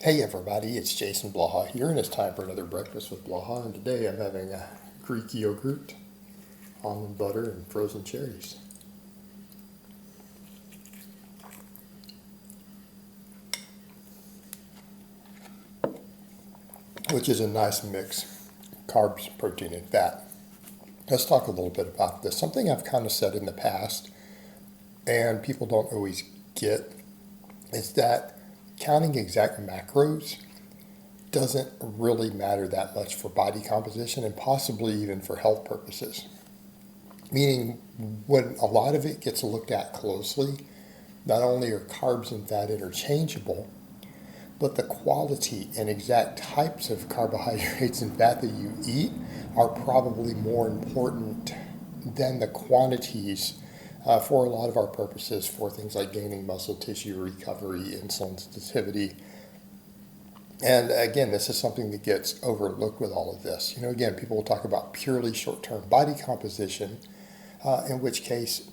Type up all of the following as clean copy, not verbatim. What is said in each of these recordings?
Hey everybody, it's Jason Blaha here, and it's time for another breakfast with Blaha. And today I'm having a Greek yogurt, almond butter, and frozen cherries. Which is a nice mix, carbs, protein, and fat. Let's talk a little bit about this. Something I've kind of said in the past, and people don't always get, is that counting exact macros doesn't really matter that much for body composition and possibly even for health purposes. Meaning, when a lot of it gets looked at closely, not only are carbs and fat interchangeable, but the quality and exact types of carbohydrates and fat that you eat are probably more important than the quantities for a lot of our purposes for things like gaining muscle tissue recovery, insulin sensitivity. And again, this is something that gets overlooked with all of this. Again, people will talk about purely short-term body composition, in which case,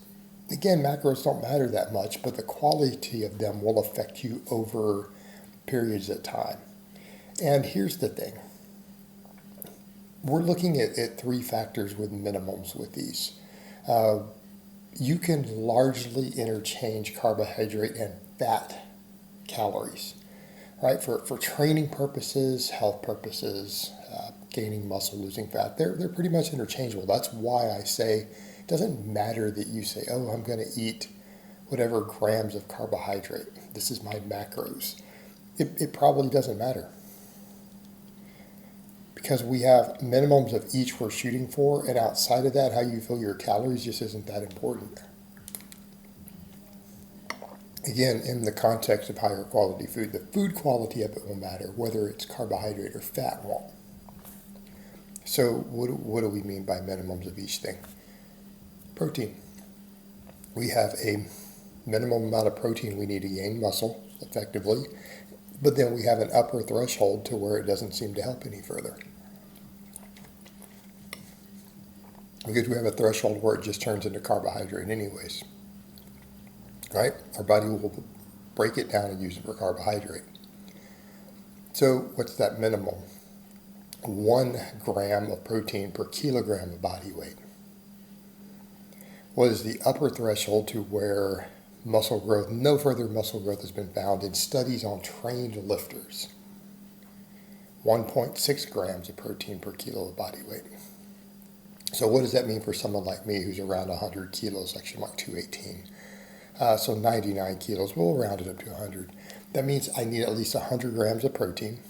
again, macros don't matter that much, but the quality of them will affect you over periods of time. And here's the thing. We're looking at three factors with minimums with these. You can largely interchange carbohydrate and fat calories, right? For training purposes, health purposes, gaining muscle, losing fat, they're pretty much interchangeable. That's why I say it doesn't matter that you say, oh, I'm going to eat whatever grams of carbohydrate. This is my macros. It probably doesn't matter because we have minimums of each we're shooting for, and outside of that, how you fill your calories just isn't that important. Again, in the context of higher quality food, the food quality of it will matter, whether it's carbohydrate or fat won't. So what do we mean by minimums of each thing? Protein. We have a minimum amount of protein we need to gain muscle effectively, but then we have an upper threshold to where it doesn't seem to help any further. Because we have a threshold where it just turns into carbohydrate anyways, right? Our body will break it down and use it for carbohydrate. So what's that minimum? 1 gram of protein per kilogram of body weight. What is the upper threshold to where muscle growth, no further muscle growth has been found in studies on trained lifters? 1.6 grams of protein per kilo of body weight. So what does that mean for someone like me who's around 100 kilos, actually like 218? So 99 kilos, we'll round it up to 100. That means I need at least 100 grams of protein.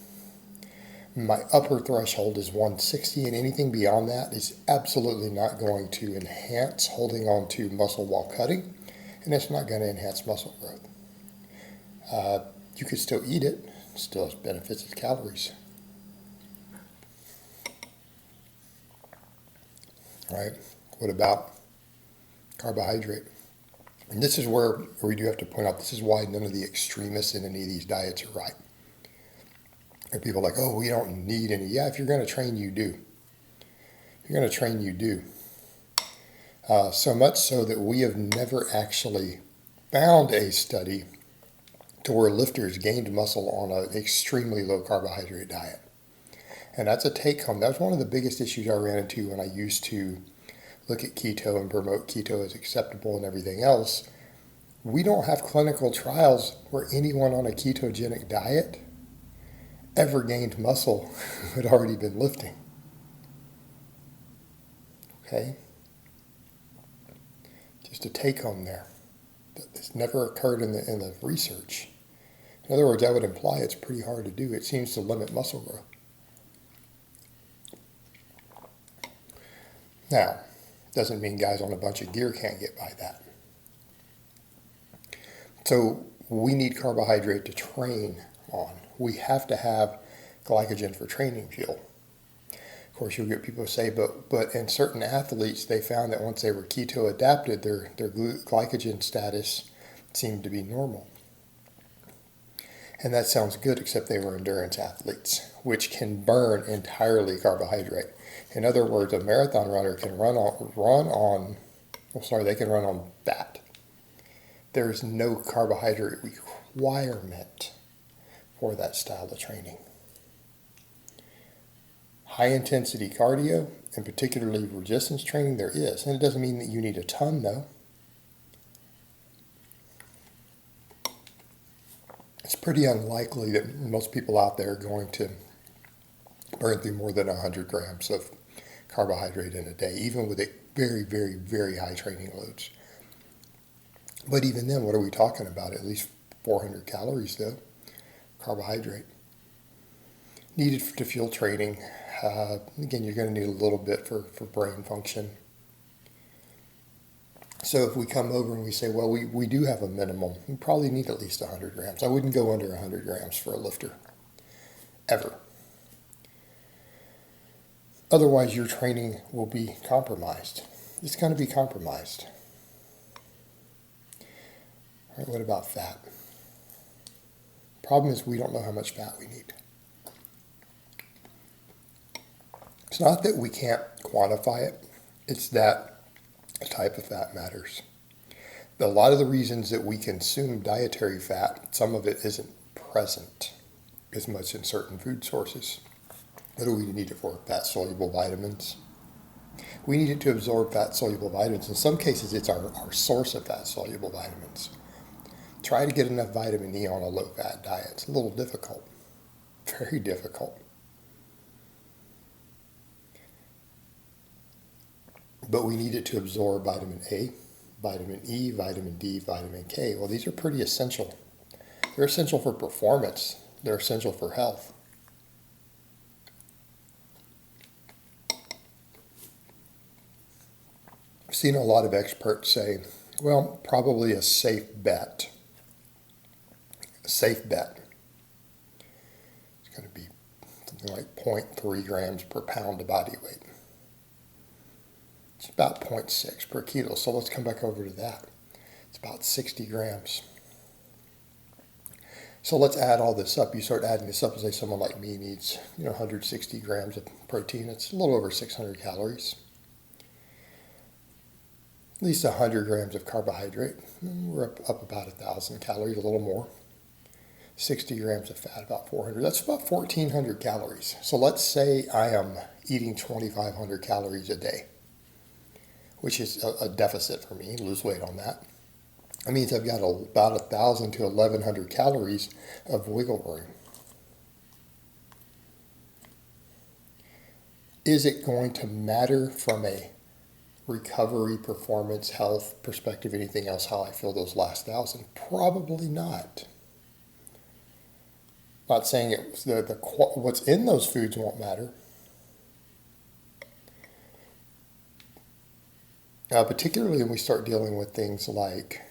My upper threshold is 160, and anything beyond that is absolutely not going to enhance holding on to muscle while cutting, and it's not going to enhance muscle growth. You could still eat it, still has benefits as calories. Right? What about carbohydrate? And this is where we do have to point out, this is why none of the extremists in any of these diets are right. And people are like, oh, we don't need any. Yeah, if you're going to train, you do. If you're going to train, you do. So much so that we have never actually found a study to where lifters gained muscle on an extremely low carbohydrate diet. And that's a take home. That's one of the biggest issues I ran into when I used to look at keto and promote keto as acceptable and everything else. We don't have clinical trials where anyone on a ketogenic diet ever gained muscle who had already been lifting. Okay? Just a take home there. This never occurred in the research. In other words, that would imply it's pretty hard to do. It seems to limit muscle growth. Now, doesn't mean guys on a bunch of gear can't get by that. So we need carbohydrate to train on. We have to have glycogen for training fuel. Of course, you'll get people say, but in certain athletes, they found that once they were keto adapted, their glycogen status seemed to be normal. And that sounds good, except they were endurance athletes, which can burn entirely carbohydrate. In other words, a marathon runner can they can run on fat. There is no carbohydrate requirement for that style of training. High intensity cardio, and particularly resistance training, there is. And it doesn't mean that you need a ton though. It's pretty unlikely that most people out there are going to burn through more than 100 grams of carbohydrate in a day, even with very, very, very high training loads. But even then, what are we talking about? At least 400 calories though, carbohydrate. Needed to fuel training. Again, you're going to need a little bit for brain function. So if we come over and we say, well, we do have a minimum, we probably need at least 100 grams. I wouldn't go under 100 grams for a lifter, ever. Otherwise, your training will be compromised. It's going to be compromised. All right, what about fat? Problem is we don't know how much fat we need. It's not that we can't quantify it. It's that the type of fat matters. A lot of the reasons that we consume dietary fat, some of it isn't present as much in certain food sources. What do we need it for? Fat-soluble vitamins. We need it to absorb fat-soluble vitamins. In some cases, it's our source of fat-soluble vitamins. Try to get enough vitamin E on a low-fat diet. It's a little difficult. Very difficult. But we need it to absorb vitamin A, vitamin E, vitamin D, vitamin K. Well, these are pretty essential. They're essential for performance. They're essential for health. I've seen a lot of experts say, well, probably a safe bet. A safe bet. It's going to be something like 0.3 grams per pound of body weight. It's about 0.6 per kilo. So let's come back over to that. It's about 60 grams. So let's add all this up. You start adding this up, and say someone like me needs 160 grams of protein. It's a little over 600 calories. At least 100 grams of carbohydrate. We're up about 1,000 calories, a little more. 60 grams of fat, about 400. That's about 1,400 calories. So let's say I am eating 2,500 calories a day, which is a deficit for me, lose weight on that. That means I've got about 1,000 to 1,100 calories of wiggle room. Is it going to matter from a recovery, performance, health perspective, anything else, how I feel those last 1,000? Probably not. Not saying what's in those foods won't matter. Particularly when we start dealing with things like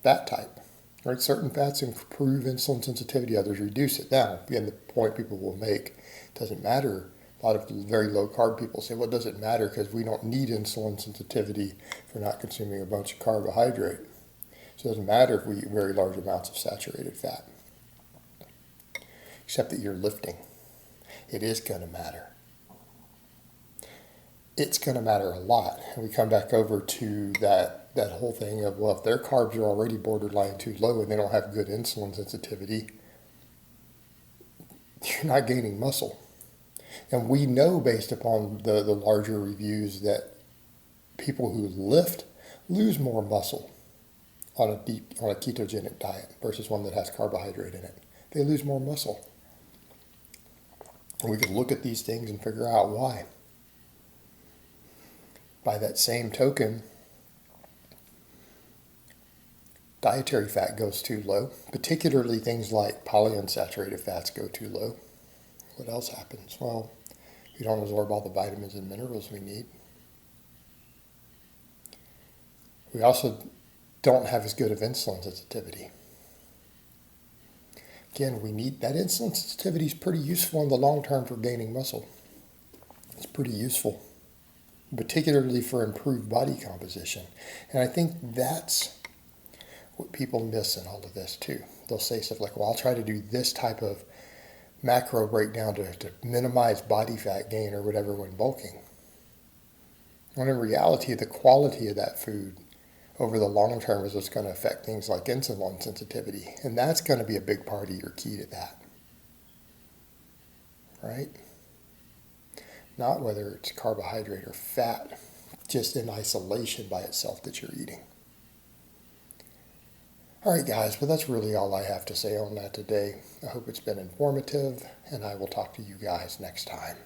fat type. Right? Certain fats improve insulin sensitivity, others reduce it. Now, again, the point people will make, it doesn't matter. A lot of very low carb people say, well, it doesn't matter because we don't need insulin sensitivity for not consuming a bunch of carbohydrate. So it doesn't matter if we eat very large amounts of saturated fat. Except that you're lifting. It is going to matter. It's going to matter a lot. And we come back over to that whole thing of, well, if their carbs are already borderline too low and they don't have good insulin sensitivity, you're not gaining muscle. And we know based upon the larger reviews that people who lift lose more muscle on a ketogenic diet versus one that has carbohydrate in it. They lose more muscle. And we can look at these things and figure out why. By that same token, dietary fat goes too low, particularly things like polyunsaturated fats go too low. What else happens? Well, we don't absorb all the vitamins and minerals we need. We also don't have as good of insulin sensitivity. Again, we need that insulin sensitivity is pretty useful in the long term for gaining muscle. It's pretty useful, particularly for improved body composition. And I think that's what people miss in all of this too. They'll say stuff like, well, I'll try to do this type of macro breakdown to minimize body fat gain or whatever when bulking. When in reality, the quality of that food over the long term is what's going to affect things like insulin sensitivity. And that's going to be a big part of your key to that. right? Not whether it's carbohydrate or fat, just in isolation by itself that you're eating. All right, guys, but that's really all I have to say on that today. I hope it's been informative, and I will talk to you guys next time.